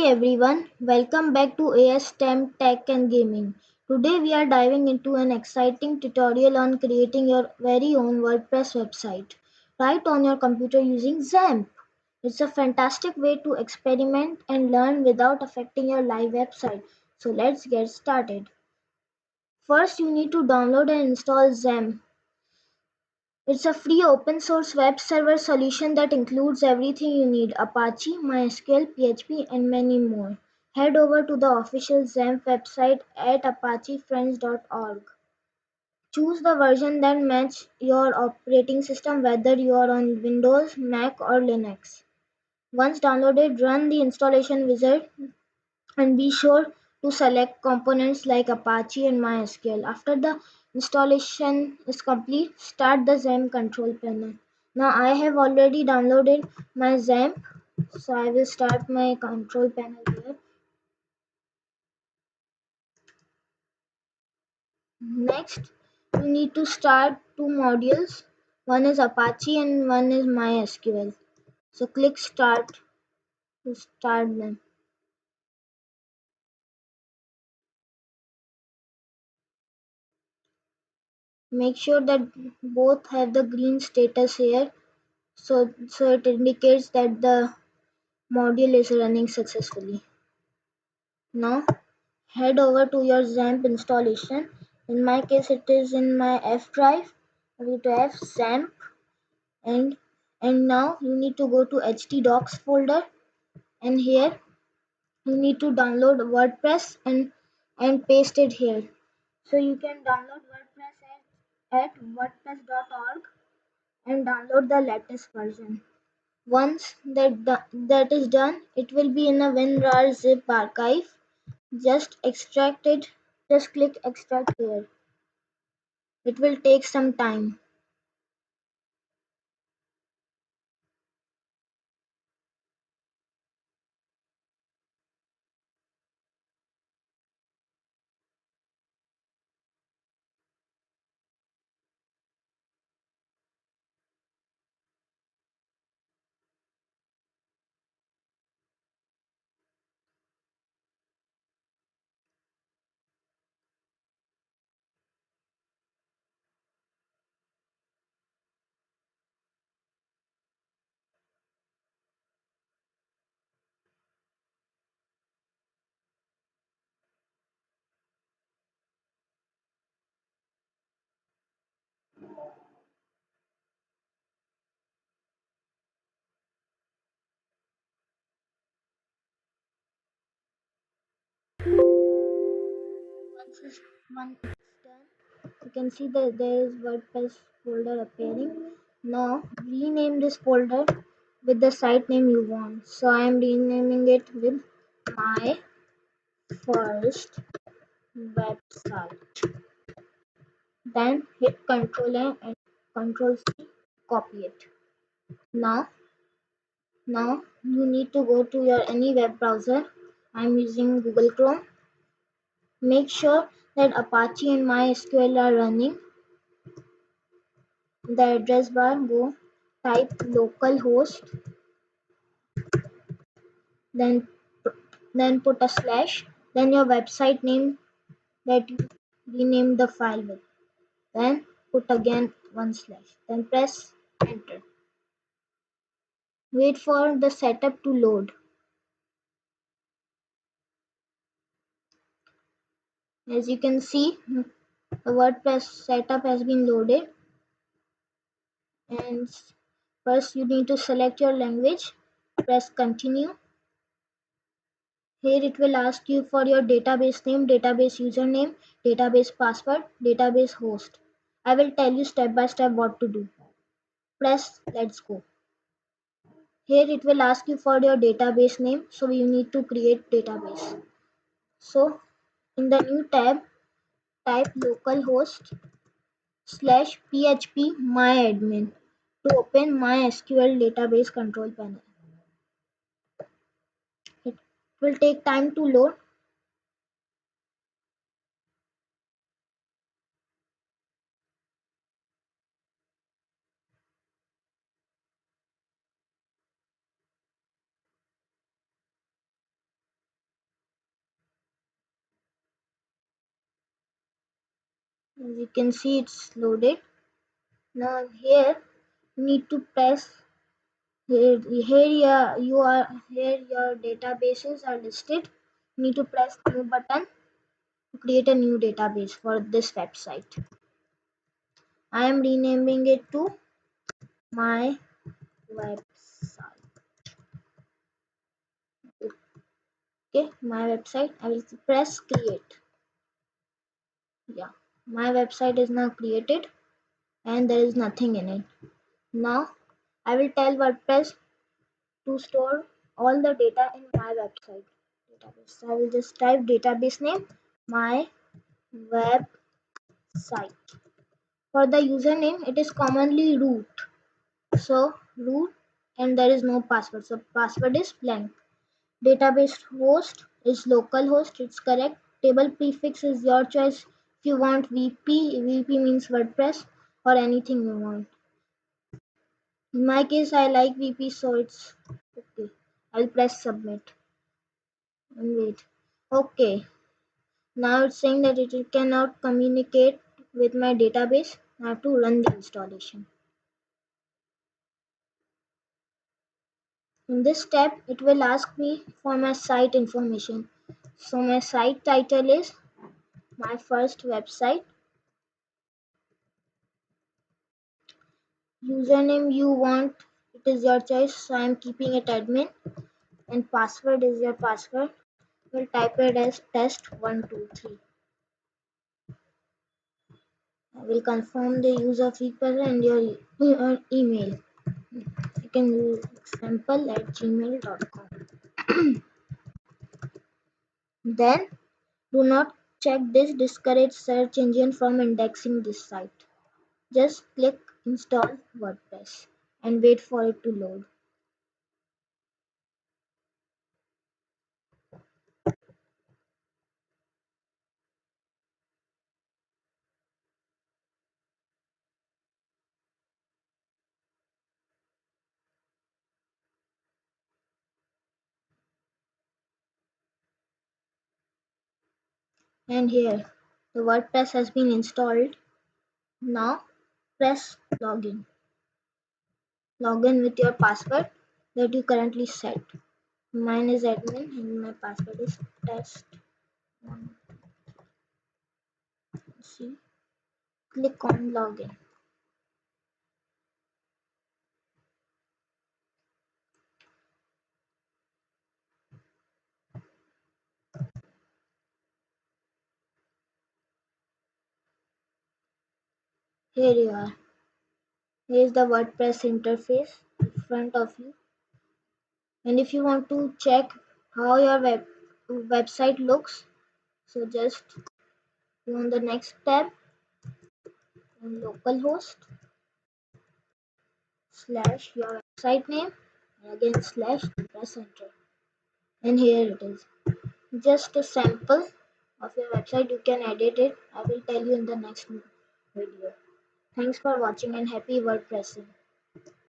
Hey everyone, welcome back to AS STEM Tech and Gaming. Today we are diving into an exciting tutorial on creating your very own WordPress website right on your computer using XAMPP. It's a fantastic way to experiment and learn without affecting your live website. So let's get started. First, you need to download and install XAMPP. It's a free open source web server solution that includes everything you need: Apache, MySQL, PHP, and many more. Head over to the official XAMPP website at apachefriends.org. Choose the version that matches your operating system, whether you are on Windows, Mac, or Linux. Once downloaded, run the installation wizard and be sure to select components like Apache and MySQL. After the installation is complete, start the XAMPP control panel. Now I have already downloaded my XAMPP, so I will start my control panel here. Next, you need to start two modules. One is Apache and one is MySQL. So click Start to start them. Make sure that both have the green status here, so it indicates that the module is running successfully. Now head over to your XAMPP installation. In my case it is in my F drive. Go to F XAMPP, and now you need to go to htdocs folder, and here you need to download WordPress and paste it here. So you can download WordPress at wordpress.org and download the latest version. Once that is done, it will be in a WinRAR zip archive. Just extract it. Just click extract here. It will take some time. Once it's done, you can see that there is WordPress folder appearing. Now rename this folder with the site name you want. So I am renaming it with my first website. Then hit Ctrl A and Ctrl C, copy it. Now Now you need to go to your any web browser. I'm using Google Chrome. Make sure that Apache and MySQL are running. In the address bar, go type localhost, then then put a slash, then your website name that you renamed the file with. Then put again one slash. Then press enter. Wait for the setup to load. As you can see, the WordPress setup has been loaded. And first you need to select your language, press continue. Here it will ask you for your database name, database username, database password, database host. I will tell you step by step what to do. Press let's go. Here it will ask you for your database name, so you need to create database. So in the new tab, type localhost /php myadmin to open MySQL database control panel. It will take time to load. As you can see, it's loaded. Now here you need to press here your databases are listed. You need to press new button to create a new database for this website. I am renaming it to my website. Okay, my website. I will press create. Yeah, my website is now created and there is nothing in it. Now I will tell WordPress to store all the data in my website database. So I will just type database name my website. For the username, it is commonly root. So root and there is no password. So password is blank. Database host is localhost. It's correct. Table prefix is your choice. If you want VP, VP means WordPress or anything you want. In my case, I like VP, so it's okay. I'll press submit and wait. Okay. Now it's saying that it cannot communicate with my database. I have to run the installation. In this step, it will ask me for my site information. So my site title is my first website. Username you want, it is your choice. So I am keeping it admin. And password is your password. We'll type it as test123. I will confirm the use of equal and your email. You can use example@gmail.com. Then do not check this discourage search engine from indexing this site. Just click install WordPress and wait for it to load. And here the WordPress has been installed. Now press login. Login with your password that you currently set. Mine is admin and my password is test. See, click on login. Here you are. Here is the WordPress interface in front of you. And if you want to check how your website looks, so just go on the next tab on localhost slash your website name and again slash press enter. And here it is. Just a sample of your website. You can edit it. I will tell you in the next video. Thanks for watching and happy WordPressing.